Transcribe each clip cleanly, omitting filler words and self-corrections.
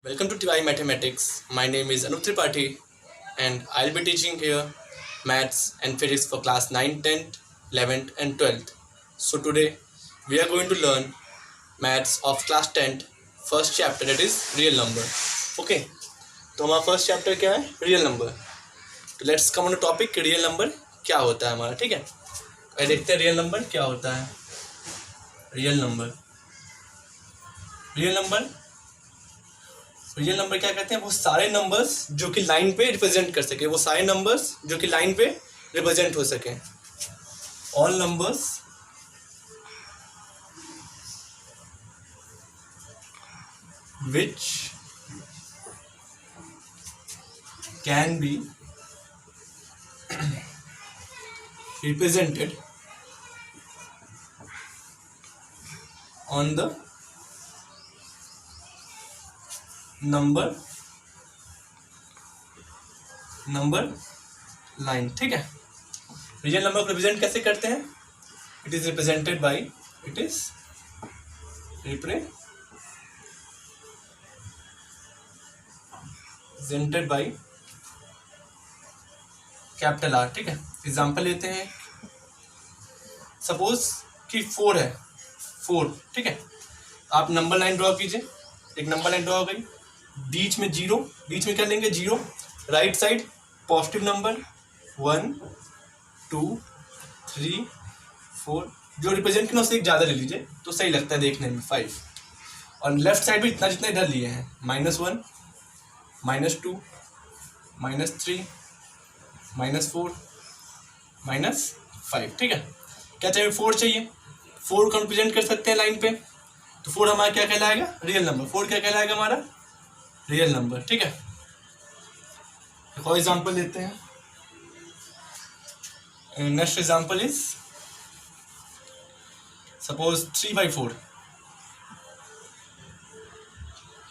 Welcome to TY Mathematics. My name is Anup Tripathi and I'll be teaching here maths and physics for class 9, 10th, 11th and 12th. So today we are going to learn maths of class 10th first chapter, that is real number. Okay, तो हमारा first chapter क्या है? Real number. तो let's come on topic real number क्या होता है हमारा. ठीक है, देखते हैं रियल नंबर क्या होता है. रियल नंबर रियल नंबर क्या कहते हैं? वो सारे नंबर्स जो कि लाइन पे रिप्रेजेंट कर सके, वो सारे नंबर्स जो कि लाइन पे रिप्रेजेंट हो सके. All numbers which can be represented on the number line. ठीक है, रियल नंबर को रिप्रेजेंट कैसे करते हैं? It is represented by capital R. ठीक है, एग्जाम्पल लेते हैं. सपोज कि 4 है. 4. ठीक है, आप नंबर लाइन ड्रॉ कीजिए. एक नंबर लाइन ड्रॉ हो गई, बीच में 0, बीच में क्या लेंगे? 0. राइट साइड पॉजिटिव नंबर 1 2 3 4, जो रिप्रेजेंट करना उससे एक ज़्यादा ले लीजिए तो सही लगता है देखने में. 5. और लेफ्ट साइड भी इतना जितना इधर लिए हैं, -1 -2 -3 -4 -5. ठीक है, क्या चाहिए? 4 चाहिए. 4 को रिप्रेजेंट कर सकते हैं लाइन पे, तो 4 हमारा क्या कहलाएगा? Real number. 4 क्या कहलाएगा? हमारा रियल नंबर. ठीक है, एक और एग्जाम्पल लेते हैं. Next example is suppose 3/4.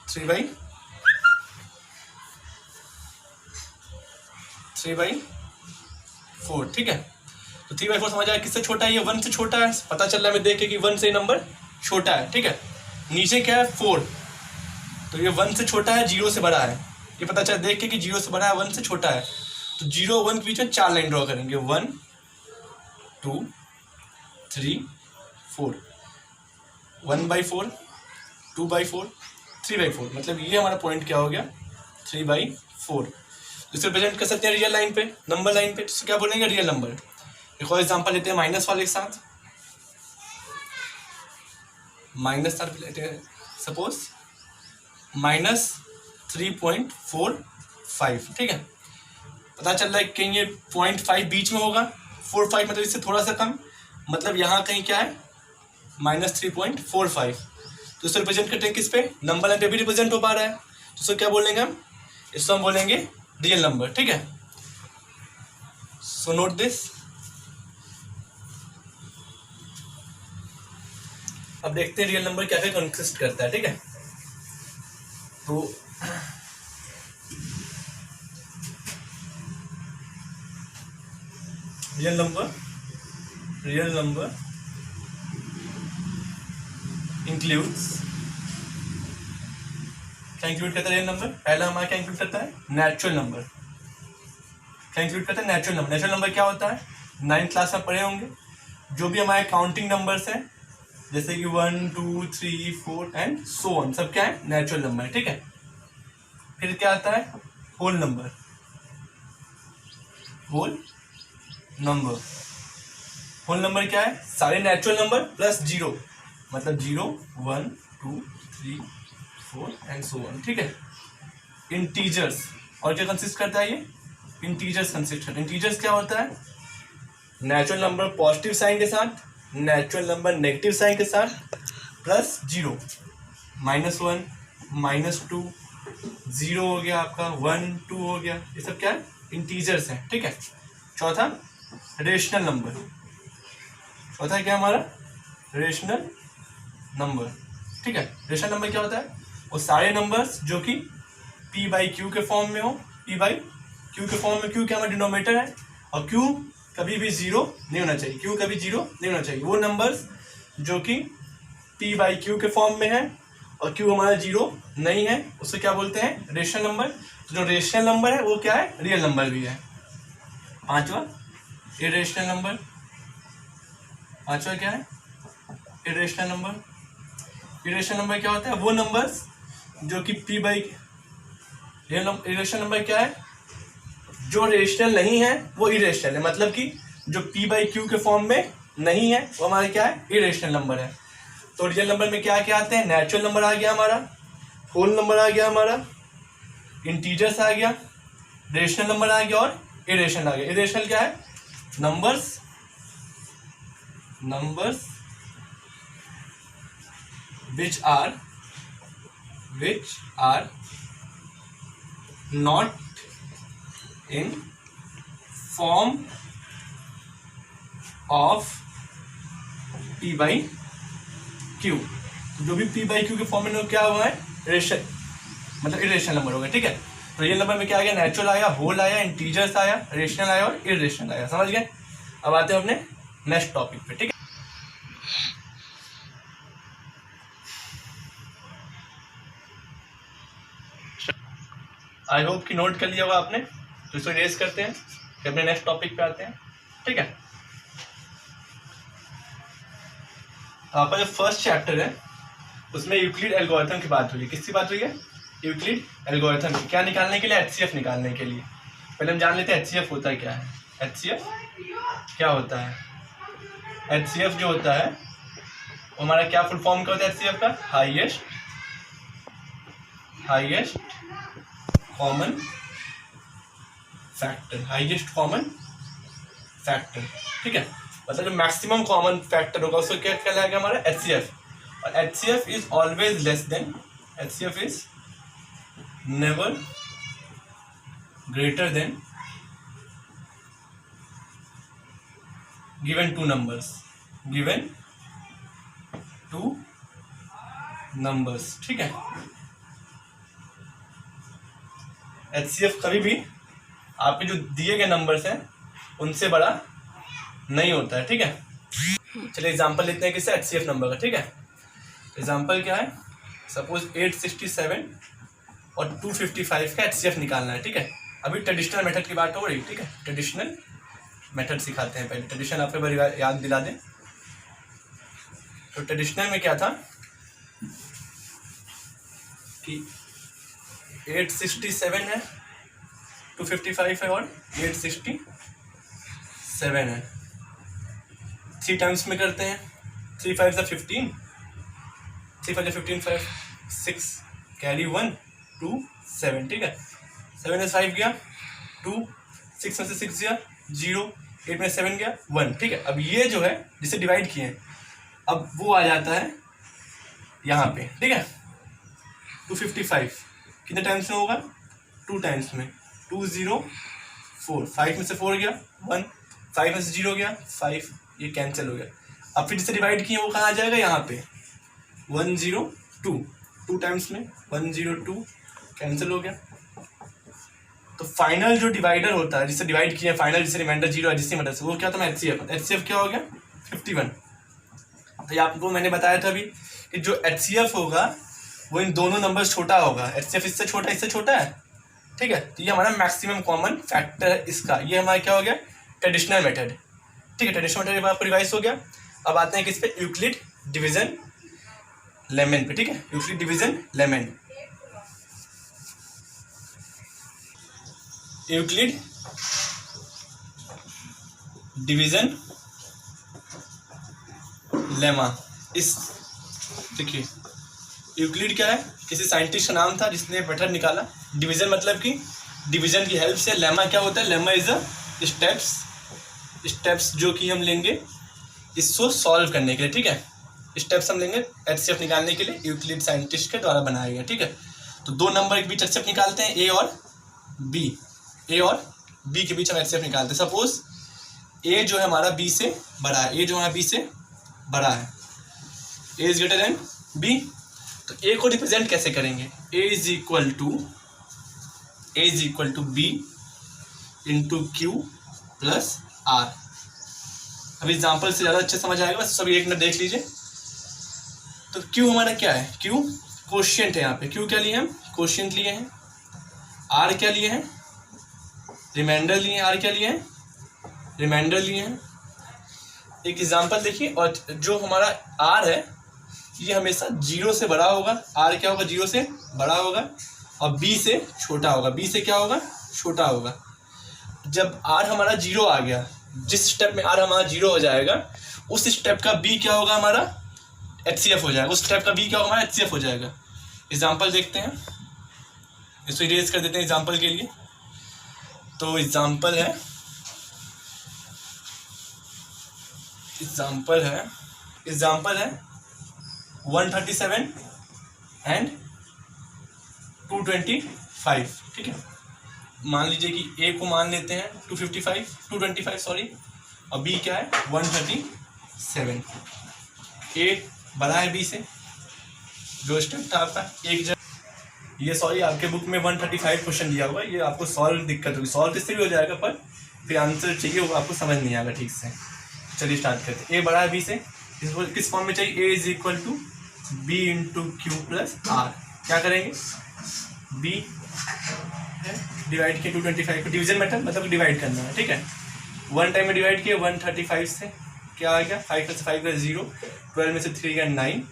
3/4. ठीक है, तो 3/4 समझ आया किससे छोटा है? ये 1 से छोटा है. पता चल रहा है हमें देख के कि 1 से नंबर छोटा है. ठीक है, नीचे क्या है? 4. तो ये 1 से छोटा है, 0 से बड़ा है. ये पता चला देख के कि 0 से बड़ा है, 1 से छोटा है. तो 0 1 के बीच में 4 लाइन ड्रॉ करेंगे. 1 2 3 4. 1/4 2/4 3/4. मतलब ये हमारा पॉइंट क्या हो गया? 3/4. इसे रिप्रेजेंट कर सकते हैं रियल लाइन पे, नंबर लाइन पे. तो क्या बोलेंगे? Real number. एक और एग्जाम्पल लेते हैं माइनस वाले के साथ. माइनस लेते हैं. सपोज -3.45. ठीक है, पता चल रहा है कहीं ये 0.5 बीच में होगा. 4 5 मतलब इससे थोड़ा सा कम, मतलब यहाँ कहीं क्या है? -3.45. तो इसको रिप्रेजेंट करते हैं किस पे? नंबर लाइन पे भी रिप्रेजेंट हो पा रहा है, तो इसको क्या बोलेंगे हम? इसको हम बोलेंगे रियल नंबर. ठीक है, सो नोट दिस. अब देखते हैं रियल नंबर क्या क्या कंसिस्ट करता है. ठीक है, तो रियल नंबर इंक्लूड्स, क्या इंक्लूड करता है रियल नंबर? पहला हमारा क्या इंक्लूड करता है? Natural number. क्या इंक्लूड करता है? Natural number. नेचुरल नंबर क्या होता है? 9th क्लास में पढ़े होंगे. जो भी हमारे काउंटिंग नंबर्स हैं, जैसे कि 1 2 3 4 एंड सो ऑन, सब क्या है? Natural number. ठीक है, फिर क्या आता है? Whole number. होल नंबर क्या है? सारे नेचुरल नंबर प्लस 0, मतलब 0 1 2 3 4 एंड सो ऑन. ठीक है, इंटीजर्स. और क्या कंसिस्ट करता है ये? इंटीजर्स कंसिस्ट करता है. इंटीजर्स क्या होता है? नेचुरल नंबर पॉजिटिव साइन के साथ, नेचुरल नंबर नेगेटिव साइन के साथ, प्लस 0 -1 -2 0 हो गया आपका, 1 2 हो गया. ये सब क्या है? इंटीजर्स हैं. ठीक है, चौथा रेशनल नंबर. चौथा क्या हमारा? Rational number. ठीक है, रेशनल नंबर क्या होता है? वो सारे नंबर्स जो कि p/q के फॉर्म में हो. p/q के फॉर्म में, q क्या हमारा डिनोमिनेटर है, और q कभी भी 0 नहीं होना चाहिए. q कभी 0 नहीं होना चाहिए. वो नंबर्स जो कि p/q के फॉर्म में है और क्यू हमारा 0 नहीं है, उसे क्या बोलते हैं, रेशनल नंबर। तो जो रेशनल नंबर है वो क्या है, रियल नंबर भी है। पांचवा इरेशनल नंबर, पांचवा क्या है, इरेशनल नंबर। इरेशनल नंबर क्या होता है, वो नंबर्स जो कि p बाई, इरेशनल नंबर क्या है, जो रेशनल नहीं है वो इरेशनल है, मतलब कि जो p बाई क्यू के फॉर्म में नहीं है वो हमारा क्या है, इरेशनल नंबर है। तो रियल नंबर में क्या क्या आते हैं, नेचुरल नंबर आ गया हमारा, होल नंबर आ गया हमारा, इंटीजर्स आ गया, रेशनल नंबर आ गया और इरेशनल आ गया। इरेशनल क्या है, numbers which are not in form of p by q। जो भी p by q के फॉर्म में क्या हुआ है, रेशनल, मतलब इरेशनल नंबर हो गया। ठीक है, तो रियल नंबर में क्या आ गया, नेचुरल आया, होल आया, इंटीजर्स आया, रेशनल आया और इरेशनल आया। समझ गए। अब आते हैं अपने नेक्स्ट टॉपिक पे। ठीक है, आई होप कि नोट कर लिया होगा आपने, तो इसको रेस करते हैं, फिर अपने नेक्स्ट टॉपिक पे आते हैं। ठीक है, आपका जो फर्स्ट चैप्टर है उसमें यूक्लिड एल्गोरिथम की बात हुई है। किसकी बात हुई है, यूक्लिड एल्गोरिथम की। क्या निकालने के लिए, एचसीएफ निकालने के लिए। पहले हम जान लेते हैं एचसीएफ होता क्या है। एचसीएफ क्या होता है, एचसीएफ जो होता है वो हमारा क्या फुल फॉर्म का होता है एचसीएफ का, highest common factor, highest common factor. ठीक है, मतलब जो मैक्सिमम कॉमन फैक्टर होगा उसको क्या कहलाएगा हमारा, एचसीएफ। और HCF is always less than, HCF is never greater than given two numbers. ठीक है, एचसीएफ कभी भी आपके जो दिए गए नंबर्स हैं उनसे बड़ा नहीं होता है। ठीक है, चलिए एग्जांपल लेते हैं किससे, एचसीएफ नंबर का। ठीक है, एग्जांपल क्या है, सपोज 867 और 255 का एचसीएफ निकालना है। ठीक है, अभी ट्रेडिशनल मेथड की बात हो रही है। ठीक है, ट्रेडिशनल मेथड सिखाते हैं पहले, ट्रेडिशनल आपको बार याद दिला दें। तो ट्रेडिशनल में क्या था कि 867 है, 255 है और 867 है, 3 टाइम्स में करते हैं। 3 5 से 15, 3 5 से 15, 5 6 कैरी 1 2 7। ठीक है, 7 में 5 गया 2, 6 में से 6 गया 0, 8 में 7 गया 1। ठीक है, अब ये जो है जिसे डिवाइड किए अब वो आ जाता है यहाँ पे। ठीक है, 255 कितने टाइम्स में होगा, 2 टाइम्स में, 2 0 4, 5 में से 4 गया 1, 5 में से 0 गया 5, ये कैंसिल हो गया। अब फिर जिसे डिवाइड किए वो कहाँ आ जाएगा, यहाँ पे 1 0 2, 2 टाइम्स में 1 0 2 कैंसिल हो गया। तो फाइनल जो डिवाइडर होता है जिसे डिवाइड किया, फाइनल जिसे रिमाइंडर 0 है जिसकी मदद से, वो क्या था, एचसीएफ। एचसीएफ क्या हो गया, 51। तो ये आपको मैंने बताया था अभी कि जो एचसीएफ होगा वो इन दोनों नंबर छोटा होगा। एचसीएफ इससे छोटा है। ठीक है, तो ये हमारा मैक्सिमम कॉमन फैक्टर है इसका। ये हमारा क्या हो गया, ट्रेडिशनल मेथड। ठीक है, ट्रेडिशनल मेथड आपको रिवाइज हो गया। अब आते हैं किस पे, यूक्लिड डिवीजन लेमन पे। ठीक है, Euclid division lemon, Euclid division lemma. इस देखिए यूक्लिड क्या है, किसी साइंटिस्ट का नाम था जिसने मेथड निकाला। डिवीजन मतलब कि डिवीजन की हेल्प से। लेमा क्या होता है, लेमा इज अ स्टेप्स जो कि हम लेंगे इसको सॉल्व करने के लिए। ठीक है, स्टेप्स हम लेंगे एचसीएफ निकालने के लिए, यूक्लिड साइंटिस्ट के द्वारा बनाया गया। ठीक है, तो दो नंबर के बीच एचसीएफ निकालते हैं, ए और बी के बीच हम एचसीएफ निकालते हैं। सपोज ए जो है हमारा बी से बड़ा है, ए जो हमारा बी से बड़ा है, A is greater than B. तो ए को रिप्रेजेंट कैसे करेंगे, A is equal to B into Q plus R. अब एग्जाम्पल से ज़्यादा अच्छे समझ आएगा, बस सभी एक मिनट देख लीजिए। तो क्यू हमारा क्या है, क्यू कोशिएंट है यहाँ पे, क्यों क्या लिए हम, कोशिएंट लिए हैं, आर क्या लिए हैं, रिमाइंडर लिए हैं, आर क्या लिए हैं, रिमाइंडर लिए हैं। एक एग्जांपल देखिए, और जो हमारा आर है ये हमेशा 0 से बड़ा होगा, आर क्या होगा, 0 से बड़ा होगा, और बी से छोटा होगा, बी से क्या होगा, छोटा होगा। जब आर हमारा 0 आ गया, जिस स्टेप में आर हमारा 0 हो जाएगा उस स्टेप का बी क्या होगा, हमारा HCF हो जाएगा, उस स्टेप का बी क्या होगा, हमारा HCF हो जाएगा। एग्जाम्पल देखते हैं, इसको इरेज कर देते हैं एग्जाम्पल के लिए। तो एग्जाम्पल है 137 एंड 225, ठीक है। मान लीजिए कि ए को मान लेते हैं 225 सॉरी, और बी क्या है 137। ए बड़ा है बी से, जो स्टेप था आपका एक जगह, ये सॉरी आपके बुक में 135 क्वेश्चन दिया होगा, ये आपको सॉल्व दिक्कत होगी, सॉल्व इससे भी हो जाएगा पर फिर आंसर चाहिए वो आपको समझ नहीं आएगा ठीक से। चलिए स्टार्ट करते हैं। ए बड़ा है बी से, इसको किस फॉर्म में चाहिए, A is equal to B into Q plus R. क्या करेंगे, बी है डिवाइड किया 225 को, डिवीजन मेथड मतलब डिवाइड करना है, ठीक है। 1 टाइम में डिवाइड किया 135 से, क्या आ गया 5 में से 5 का 0, 12 में से 3 का 9,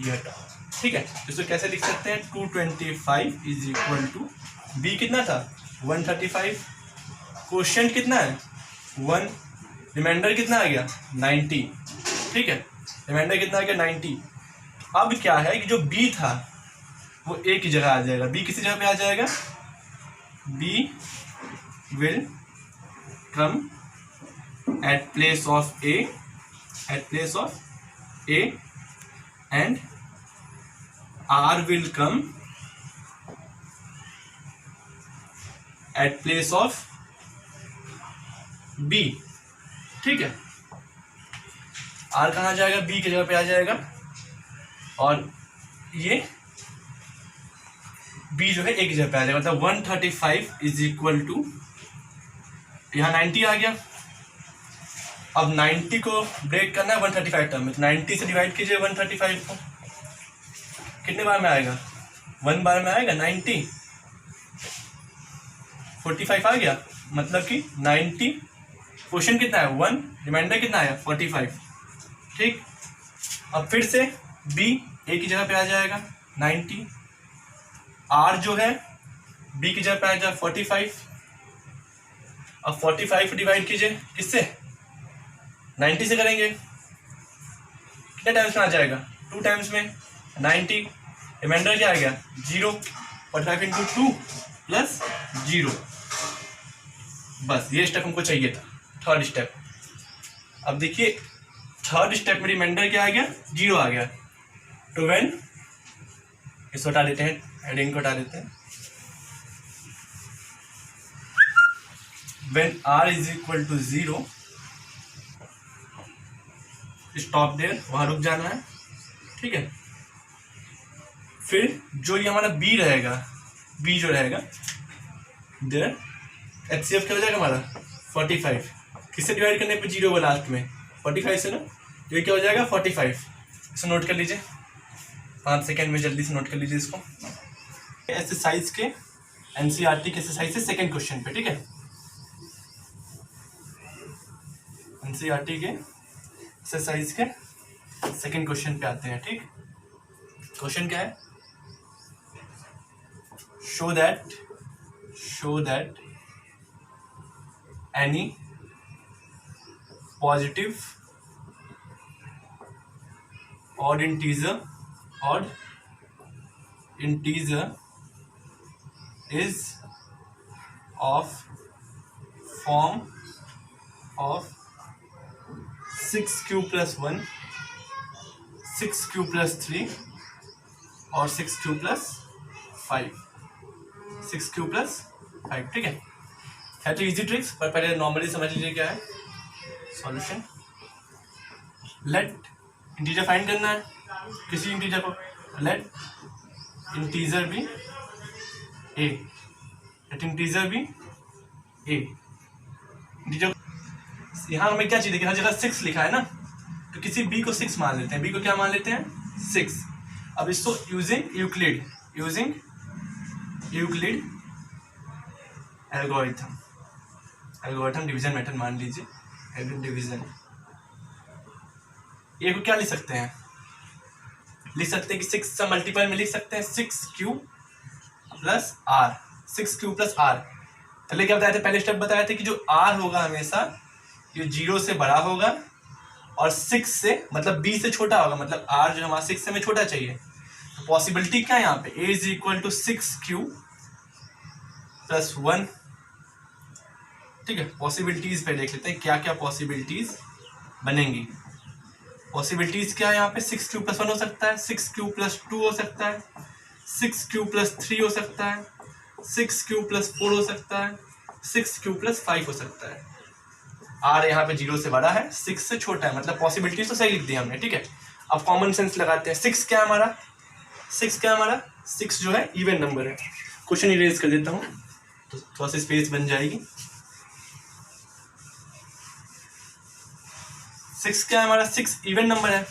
ये हटा, ठीक है। इसको कैसे लिख सकते हैं, 225 इज इक्वल टू बी कितना था 135, क्वोशिएंट कितना है 1, रिमाइंडर कितना आ गया 90, ठीक है। रिमाइंडर कितना आ गया 90। अब क्या है कि जो बी था वो ए की जगह आ जाएगा, बी किसी जगह पे आ जाएगा, B will come at place of A, and R will come at place of B, ठीक है। आर कहाँ जाएगा, बी की जगह पे आ जाएगा, और ये बी जो है एक जगह पे आ जाएगा, मतलब 135 इज इक्वल टू, यहाँ 90 आ गया। अब 90 को ब्रेक करना है 135 टर्म में, तो 90 से डिवाइड कीजिए 135 को, कितने बार में आएगा 1 बार में आएगा, 90 45 आ गया, मतलब कि 90, क्वेश्चन कितना है 1, रिमाइंडर कितना है 45, ठीक। अब फिर से बी ए की जगह पे आ जाएगा 90, आर जो है बी की जगह पे आ जाएगा 45। अब 45 डिवाइड कीजिए किससे, 90 से करेंगे, कितने टाइम्स में आ जाएगा 2 टाइम्स में 90, रिमाइंडर क्या आ गया 0, 45 इंटू 2 प्लस 0, बस ये स्टेप हमको चाहिए था, थर्ड स्टेप। अब देखिए थर्ड स्टेप में रिमाइंडर क्या आ गया 0 आ गया, तो व्हेन, इसको हटा देते हैं, हेडिंग को हटा देते हैं, when r is equal to 0, stop there, वहां रुक जाना है, ठीक है। फिर जो ये हमारा b रहेगा, b जो रहेगा देयर HCF क्या हो जाएगा हमारा 45, किससे डिवाइड करने पे 0 होगा लास्ट में 45 से ना, ये क्या हो जाएगा 45। इसको नोट कर लीजिए 5 सेकेंड में, जल्दी से नोट कर लीजिए इसको। एक्सरसाइज के NCERT के एक्सरसाइज से सेकेंड क्वेश्चन पे, ठीक है। NCERT के एक्सरसाइज के सेकेंड क्वेश्चन पे आते हैं, ठीक। क्वेश्चन क्या है, show that any positive odd integer is of form of 6q plus 1, 6q plus 3 और 6q plus 5, 6q plus 5, ठीक है तो इजी ट्रिक्स, पर पहले नॉर्मली समझ लीजिए क्या है सॉल्यूशन। लेट इंटीजर फाइंड करना है, किसी इंटीजर को, लेट इंटीजर भी ए, लेट इंटीजर भी ए, इंटीजर, यहाँ हमें क्या चाहिए, देखिए हर जगह 6 लिखा है ना, तो किसी बी को 6 मान लेते हैं, बी को क्या मान लेते हैं 6, अब इसको using Euclid algorithm division method मान लीजिए, डिवीजन, ये को क्या लिख सकते हैं कि 6 से मल्टीपल में लिख सकते हैं 6q plus r, 6q plus r। पहले क्या बताया था, पहले स्टेप बताया था कि जो r होगा हमेशा ये 0 से बड़ा होगा और 6 से मतलब b से छोटा होगा, मतलब r जो हमारा 6 से हमें छोटा चाहिए। तो पॉसिबिलिटी क्या है यहाँ पे, a is equal to 6q plus 1। ठीक है, पॉसिबिलिटीज पे देख लेते हैं क्या क्या पॉसिबिलिटीज बनेंगी। पॉसिबिलिटीज क्या है यहाँ पे, 6q प्लस 1 हो सकता है, 6q प्लस 2 हो सकता है, 6q प्लस 3 हो सकता है, 6q प्लस 4 हो सकता है, 6q प्लस 5 हो सकता है। r यहाँ पे 0 से बड़ा है, 6 से छोटा है, मतलब पॉसिबिलिटीज तो सही लिख दी हमने। ठीक है, अब कॉमन सेंस लगाते हैं। 6 क्या हमारा, 6 जो है इवन नंबर है। क्वेश्चन इरेज कर देता हूँ तो थोड़ा सा स्पेस बन जाएगी। 6 क्या है हमारा, 6 इवन नंबर है,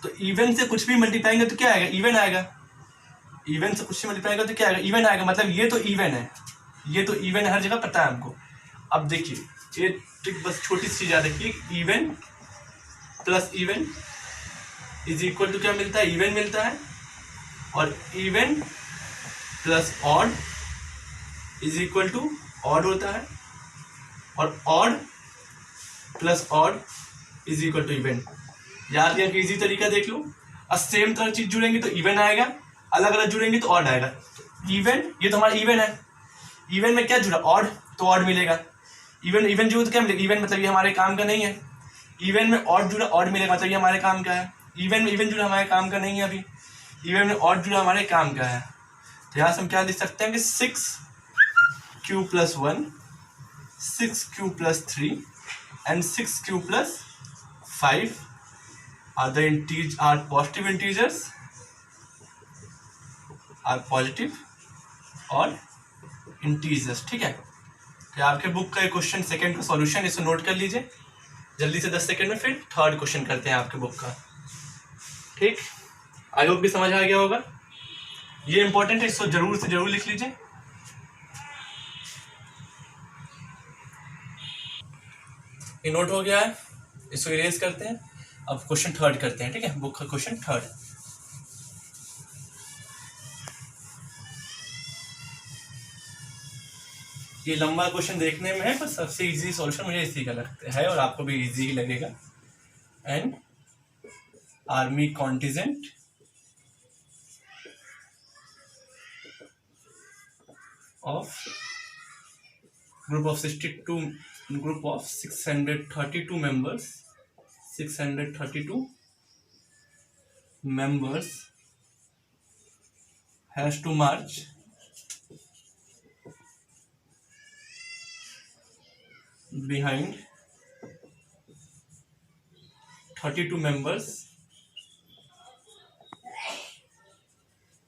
तो इवन से कुछ भी मल्टीप्लाइंग तो क्या आएगा, इवन आएगा। इवन से कुछ से मल्टीप्लाई करो तो क्या आएगा, इवन आएगा, मतलब ये तो इवन है, ये तो इवन हर जगह पता है हमको। अब देखिए ये ट्रिक बस छोटी सी चीज याद रखिए, even plus even is equal to क्या मिलता है, इवन मिलता है, और even plus odd is equal to odd होता है, और odd plus odd is equal to even. याद करके इजी तरीका देख लो, और सेम तरह चीज जुड़ेंगे तो इवन आएगा, अलग अलग जुड़ेंगे तो ऑड आएगा। इवन, ये तो हमारा इवन है, इवन में क्या जुड़ा, ऑड, तो ऑड मिलेगा। इवन जुड़ा तो क्या मिलेगा, इवन, मतलब ये हमारे काम का नहीं है। इवन में ऑड जुड़ा, ऑड मिलेगा, मतलब ये हमारे काम का है। इवन में इवन जुड़ा हमारे काम का नहीं है अभी, इवन में ऑड जुड़ा हमारे काम का है। तो यहाँ से हम क्या लिख सकते हैं कि 6q plus 1, 6q plus 3 and 6q plus 5 are positive integers, are positive और इंटीजर्स। ठीक है, तो आपके बुक का क्वेश्चन सेकंड का सॉल्यूशन, इसको नोट कर लीजिए जल्दी से 10 सेकंड में, फिर थर्ड क्वेश्चन करते हैं आपके बुक का। ठीक, आई होप भी समझ आ गया होगा, ये इंपॉर्टेंट है, इसको जरूर से जरूर लिख लीजिए। ये नोट हो गया है, इसको इरेज करते हैं। अब क्वेश्चन थर्ड करते हैं। ठीक है, बुक का क्वेश्चन थर्ड। ये लंबा क्वेश्चन देखने में है, पर सबसे इजी सॉल्यूशन मुझे इसी का लगता है, और आपको भी इजी ही लगेगा। And army contingent of group of 632 members, 632 members has to march behind 32 members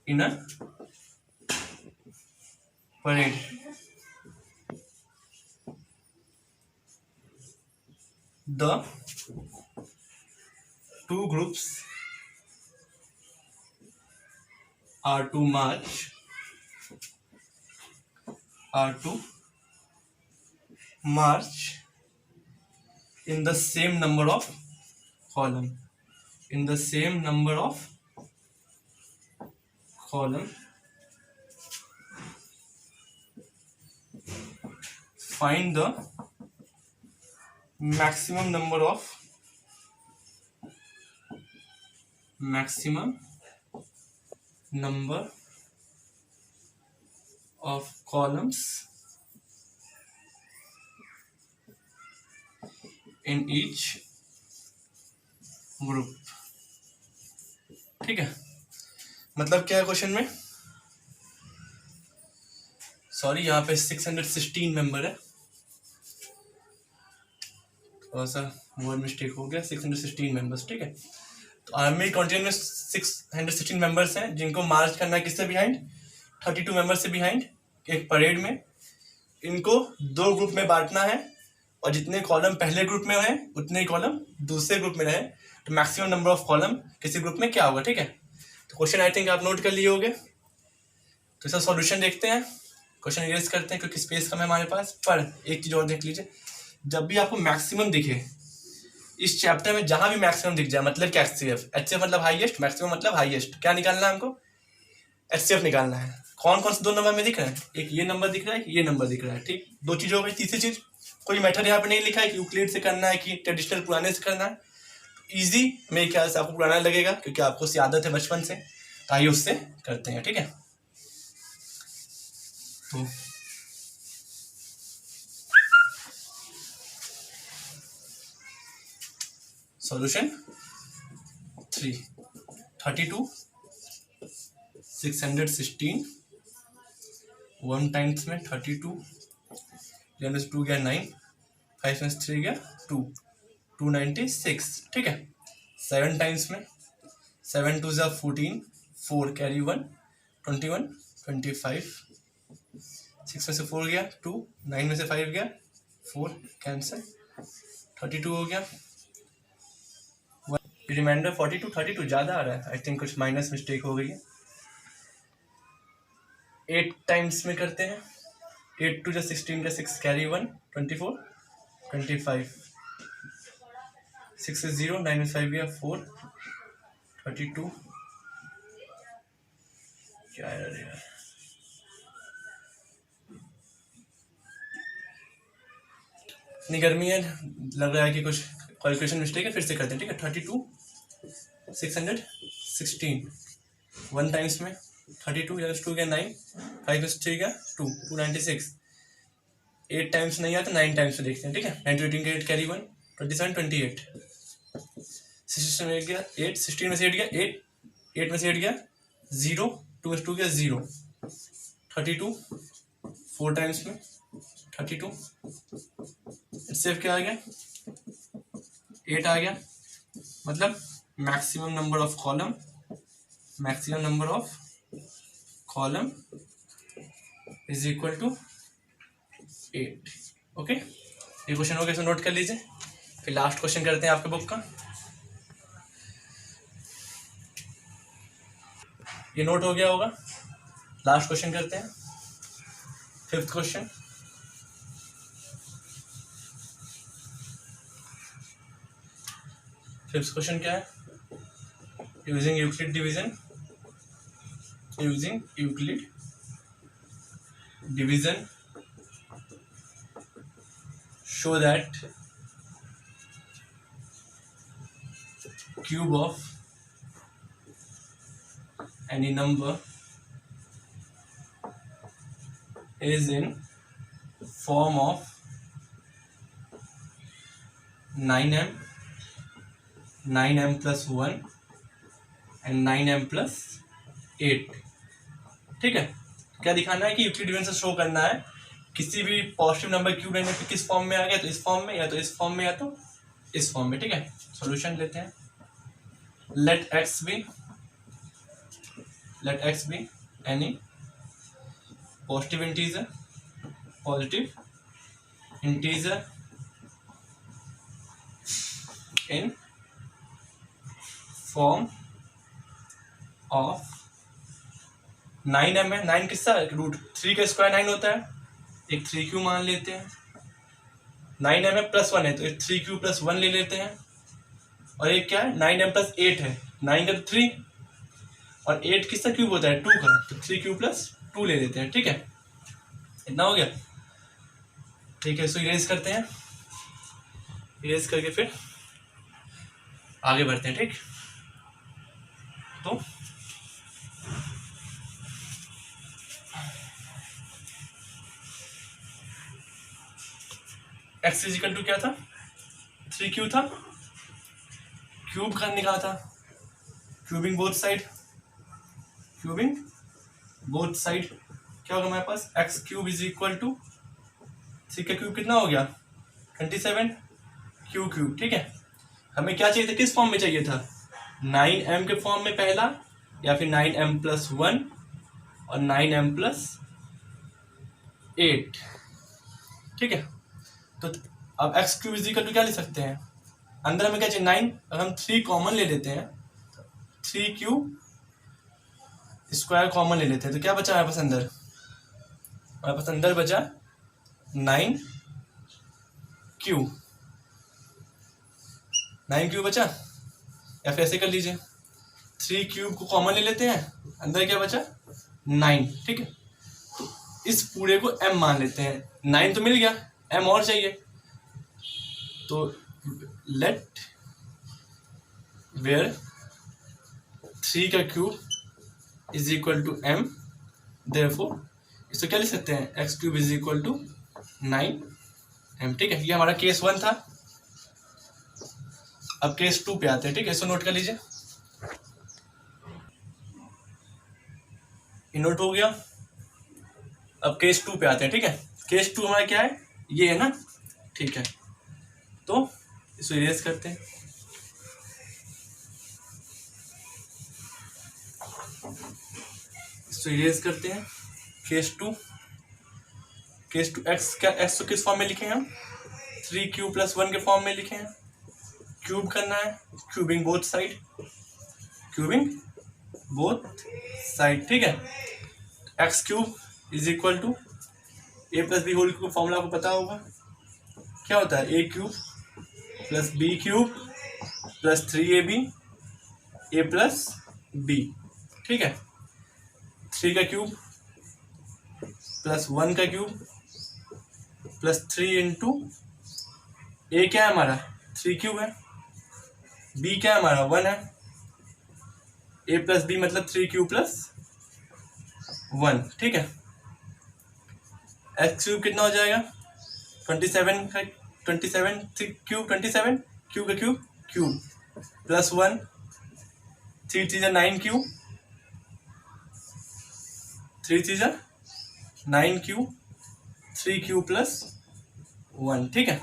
in a parade. The two groups are to march in the same number of column, find the maximum number of columns in each group। ठीक है, मतलब क्या है question में, sorry यहाँ पे 616 member है, थोड़ा सा वर्ड मिस्टेक हो गया, 616 मेंबर्स। ठीक है, तो आर्मी कॉन्टिजेंट में 616 मेंबर्स हैं, जिनको मार्च करना है किससे बिहाइंड, 32 मेंबर्स से बिहाइंड, एक परेड में। इनको दो ग्रुप में बांटना है, और जितने कॉलम पहले ग्रुप में हैं उतने ही कॉलम दूसरे ग्रुप में रहे, तो मैक्सिमम नंबर ऑफ कॉलम किसी ग्रुप में क्या होगा। ठीक है, तो क्वेश्चन आई थिंक आप नोट कर लिए होंगे। तो इसका सॉल्यूशन देखते हैं, क्वेश्चन इरेज करते हैं क्योंकि स्पेस कम है हमारे पास। पर एक चीज और देख लीजिए, जब भी आपको मैक्सिमम दिखे इस चैप्टर में, जहां भी मैक्सिमम दिख जाए मतलब क्या एचसीएफ मतलब हाईएस्ट, मैक्सिमम मतलब हाईएस्ट, क्या निकालना है हमको, एचसीएफ निकालना है। कौन कौन से दो नंबर में दिख रहा है, एक ये नंबर दिख रहा है, ये नंबर दिख रहा है, ठीक, दो चीज हो गई। तीसरी चीज, कोई मेथड यहाँ पे नहीं लिखा है कि यूक्लिड से करना है कि ट्रेडिशनल पुराने से करना है। इजी मेरे ख्याल से आपको पुराना लगेगा क्योंकि आपको उसकी आदत है बचपन से, तो आइए उससे करते हैं, ठीक है। तो सॉल्यूशन 3 32 616 1 टाइम्स में 32, 2 गया 9, 5 में 3 गया 2, 296, ठीक है। 7 टाइम्स में 7 2 ज़ा 14, 4 कैरी 1 21 25, 6 में से 4 गया 2, 9 में से 5 गया 4, कैंसिल, 32 हो गया। रिमाइंडर 42 32 ज़्यादा आ रहा है, आई थिंक कुछ माइनस मिस्टेक हो गई है। 8 टाइम्स में करते हैं, 8 2 ज़ा 16 का 6 कैरी 1 24 25, 6 is 0, 9 is 5 गया 4 32, क्या है यार, इतनी गर्मी है, लग रहा है कि कुछ कैलकुलेशन मिस्टेक है, फिर से करते हैं, ठीक है। 32 616 1 टाइम्स में 32 2 गया 9, 5 में 3 गया 2 296, 8 टाइम्स नहीं आता, 9 टाइम्स में देखते हैं, ठीक है। 9 18 का 8 कैरी 1 27 28, 16 में गया 8, 16 में से 8 गया 8, 8 में से 8 गया 0, 2 में से 2 गया 0, 32 4 टाइम्स में 32, सेव क्या आ गया 8 आ गया, मतलब maximum number of column, maximum number of column is equal to 8। Okay, ये क्वेश्चन हो गया, इसको नोट कर लीजिए। फिर लास्ट क्वेश्चन करते हैं आपके बुक का, ये नोट हो गया होगा। लास्ट क्वेश्चन करते हैं, 5th क्वेश्चन। फिफ्थ क्वेश्चन क्या है, using Euclid division, using Euclid division show that cube of any number is in form of 9m, 9m plus 1 and 9m plus 8, ठीक है। क्या दिखाना है कि यूक्लिड डिवीजन से शो करना है किसी भी पॉजिटिव नंबर क्यूब लेने पे किस फॉर्म में आ गया, तो इस फॉर्म में, या तो इस फॉर्म में, या तो इस फॉर्म में, ठीक है। सॉल्यूशन लेते हैं, let x be any positive integer in form of 9m है, 9 किसका रूट 3 का स्क्वायर 9 होता है, एक 3q मान लेते हैं, 9m प्लस 1 है तो एक 3q प्लस 1 ले लेते हैं, और एक क्या है 9m प्लस 8 है, 9 का 3 और 8 किसका क्यूब होता है 2 का, तो 3q प्लस 2 ले लेते हैं, ठीक है। इतना हो गया, ठीक है। इसको इरेज करते हैं, इरेज करके फिर आगे बढ़ते हैं, ठीक। तो x इजिकल टू क्या था 3q था, क्यूब करने का था, cubing both side, cubing both side क्या होगा हमारे पास, X cube is equal to 3 का क्यूब कितना हो गया 27 क्यू क्यूब, ठीक है। हमें क्या चाहिए था, किस फॉर्म में चाहिए था, 9m के फॉर्म में पहला, या फिर 9m प्लस 1 और 9m प्लस 8, ठीक है। तो अब x cube is equal to क्या ले सकते हैं, अंदर हमें क्या चाहिए 9, अब हम 3 कॉमन ले लेते हैं, 3 क्यूब स्क्वायर कॉमन ले लेते हैं तो क्या बचा हमारे पास अंदर? हमारे पास अंदर बचा 9 क्यू। 9 क्यू बचा, या फिर ऐसे कर लीजिए 3 क्यूब को कॉमन ले लेते हैं, अंदर क्या बचा 9। ठीक है, तो इस पूरे को m मान लेते हैं। 9 तो मिल गया, m और चाहिए, तो लेट वेयर 3 का cube is equal to m, therefore इसको क्या लिख सकते हैं, x cube is equal to 9m। ठीक है, ये हमारा केस 1 था। अब केस 2 पे आते हैं। ठीक है, इसको नोट कर लीजिए, ये नोट हो गया। अब केस 2 पे आते हैं। ठीक है, केस 2 हमारा क्या है, ये है ना। ठीक है, तो इसको इरेज करते हैं। इसको इरेज करते हैं। केस 2 एक्स क्या, एक्स को किस फॉर्म में लिखे हैं हम, 3 क्यू प्लस 1 के फॉर्म में लिखे हैं। क्यूब करना है, cubing both side, cubing both side. ठीक है, X cube is equal to A plus B whole cube, formula आपको पता होगा क्या होता है, A cube plus B cube plus 3ab A plus B. ठीक है, 3 का क्यूब प्लस 1 का क्यूब प्लस 3 इंटू ए क्या है हमारा 3 क्यूब है, बी क्या है हमारा 1 है, ए प्लस बी मतलब 3 क्यूब प्लस 1। ठीक है, एक्स क्यूब कितना हो जाएगा 27 का 27 क्यूब 27 क्यूब का क्यूब क्यूब प्लस 1 3 चीज़ 9 क्यूब 3 चीज़ 9 क्यूब 3 क्यूब प्लस 1। ठीक है,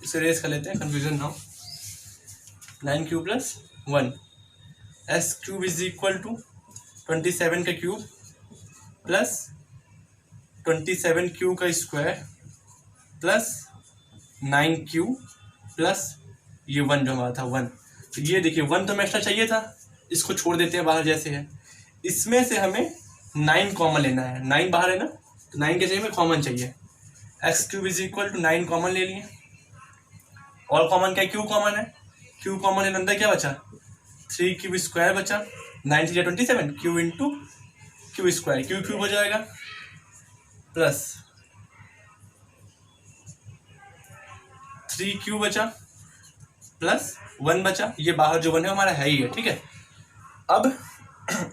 इसे रेस कर लेते हैं, कंफ्यूजन ना हो। 9 cube plus 1, s cube is equal to 27 का क्यूब प्लस 27 क्यू का स्क्वायर प्लस 9 क्यू प्लस ये 1 जो हमारा था 1। तो ये देखिए 1 तो हमें एक्स्ट्रा चाहिए था, इसको छोड़ देते हैं बाहर जैसे है। इसमें से हमें 9 कॉमन लेना है, 9 बाहर है ना, तो 9 के चाहिए हमें कॉमन चाहिए। X cube is equal to 9 common ले लिए, और कॉमन क्या है, क्यू कॉमन है, क्यू कॉमन लेने अंदर क्या बचा 3 क्यूब स्क्वायर बचा, 9 से 27 Q into Q square, Q cube हो जाएगा प्लस 3 क्यू बचा प्लस 1 बचा, ये बाहर जो 1 है हमारा है ही है। ठीक है, अब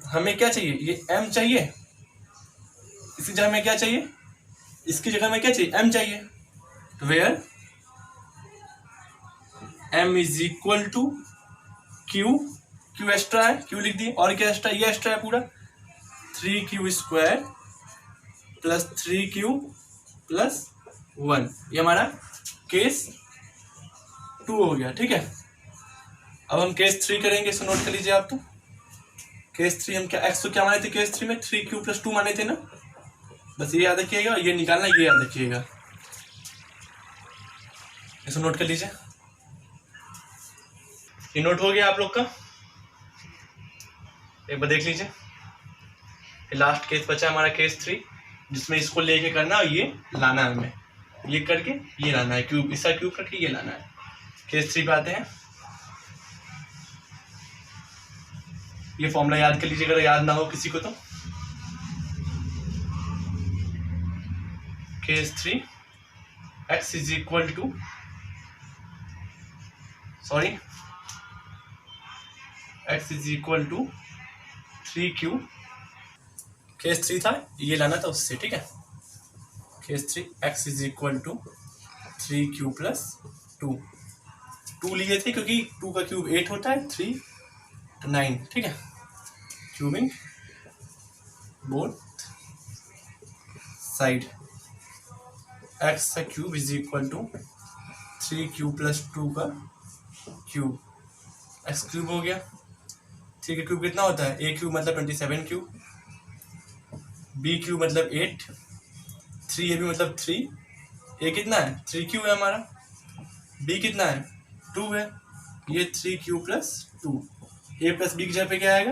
हमें क्या चाहिए, ये m चाहिए, इसकी जगह में क्या चाहिए, इसकी जगह में क्या चाहिए m चाहिए, तो where m is equal to q, q extra है, क्यू लिख दिए, और क्या एक्स्ट्रा, ये एक्स्ट्रा है पूरा 3 Q square plus 3 q plus 1, ये हमारा केस 2 हो गया। ठीक है, अब हम केस 3 करेंगे, इसको नोट कर लीजिए आप। तो केस 3 हम क्या, एक्स को क्या माने थे केस 3 में 3 क्यू प्लस 2 माने थे ना, बस ये याद रखिएगा, ये निकालना ये याद रखिएगा, इसको नोट कर लीजिए। ये नोट हो गया आप लोग का, एक बार देख लीजिए। लास्ट केस बचा हमारा केस 3, जिसमें इसको लेके करना और ये लाना है हमें, ये करके ये लाना है, क्यूब इसका क्यूब करके ये लाना है। केस 3 पे आते हैं, ये फॉर्मूला याद कर लीजिए अगर याद ना हो किसी को तो। Case 3 x is equal to, sorry x is equal to 3 q, case 3 था ये लाना था उससे। ठीक है, case 3 x is equal to 3 q plus 2 लिए थे क्योंकि 2 का क्यूब 8 होता है, 3 तो 9। ठीक है, क्यूबिंग बोथ साइड, x का cube is equal to 3 q plus 2 का क्यूब, एक्स क्यूब हो गया। 3 का क्यूब कितना होता है, ए क्यूब मतलब 27 क्यूब, बी क्यूब मतलब 8, 3 ए भी मतलब 3, ए कितना है 3 क्यू है हमारा, बी कितना है 2 है, ये 3 क्यू प्लस 2, ए प्लस बी की जगह पे क्या आएगा,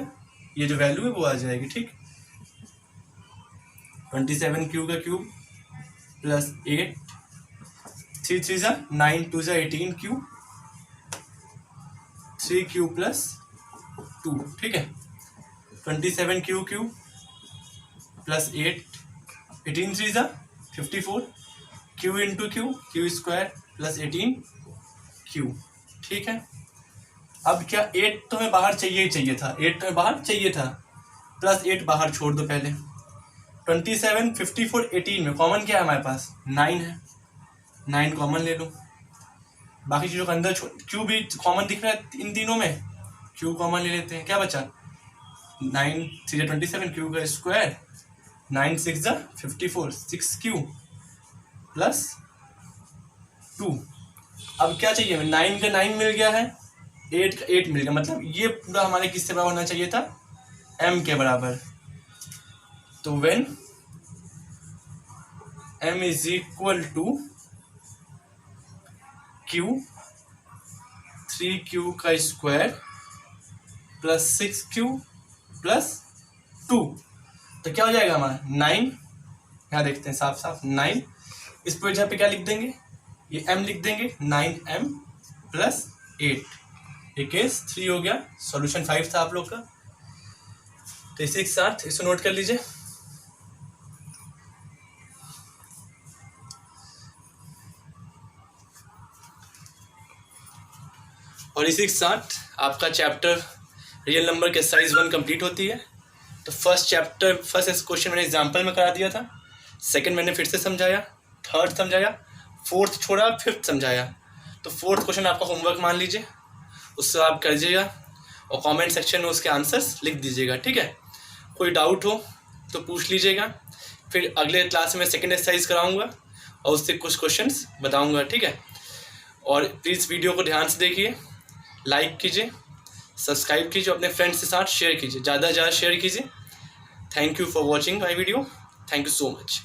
ये जो वैल्यू है वो आ जाएगी। ठीक, 27 क्यू का क्यूब प्लस 8, 3 3 जा 9, 2 जा 18 क्यू, 3 क्यू प्लस 2, ठीक है। 27 क्यू क्यू प्लस 8, 18 3 जा 54, Q into Q, Q square plus 18 Q, ठीक है। अब क्या 8 तो हमें बाहर चाहिए ही चाहिए था, 8 तो हमें बाहर चाहिए था, प्लस 8 बाहर छोड़ दो पहले। 27 54 18 में कॉमन क्या है हमारे पास, 9 है, 9 कॉमन ले लो। बाकी चीज़ों का अंदर क्यू भी कॉमन दिख रहा है इन तीनों में, क्यू कॉमन ले लेते हैं। क्या बचा, 9 3 जा 27, क्यू का स्क्वायर, 9 6 जा 54, 6 क्यू प्लस 2। अब क्या चाहिए हमें, 9 का 9 मिल गया है, 8 का 8 मिल गया, मतलब ये पूरा हमारे किससे बराबर होना चाहिए था, m के बराबर। तो when m is equal to q, 3q का स्क्वायर प्लस 6q प्लस 2, तो क्या हो जाएगा हमारा 9, यहाँ देखते हैं साफ साफ 9, इस पर जहाँ पे क्या लिख देंगे, ये m लिख देंगे, 9m प्लस 8, ये केस 3 हो गया। सॉल्यूशन 5 था आप लोग का, तो इसी के साथ इसे नोट कर लीजिए। और इसी के साथ आपका चैप्टर रियल नंबर के एक्सरसाइज 1 कंप्लीट होती है। तो फर्स्ट क्वेश्चन मैंने एग्जाम्पल में करा दिया था, सेकंड मैंने फिर से समझाया, थर्ड समझाया, फोर्थ छोड़ा, फिफ्थ समझाया। तो फोर्थ क्वेश्चन आपका होमवर्क मान लीजिए, उससे आप कर दीजिएगा और कमेंट सेक्शन में उसके आंसर्स लिख दीजिएगा, ठीक है। कोई डाउट हो तो पूछ लीजिएगा, फिर अगले क्लास में सेकंड एक्सरसाइज कराऊंगा और उससे कुछ क्वेश्चंस बताऊंगा, ठीक है। और प्लीज़ वीडियो को ध्यान से देखिए, लाइक कीजिए, सब्सक्राइब कीजिए, अपने फ्रेंड्स के साथ शेयर कीजिए, ज़्यादा से ज़्यादा शेयर कीजिए। Thank you for watching my video, thank you so much.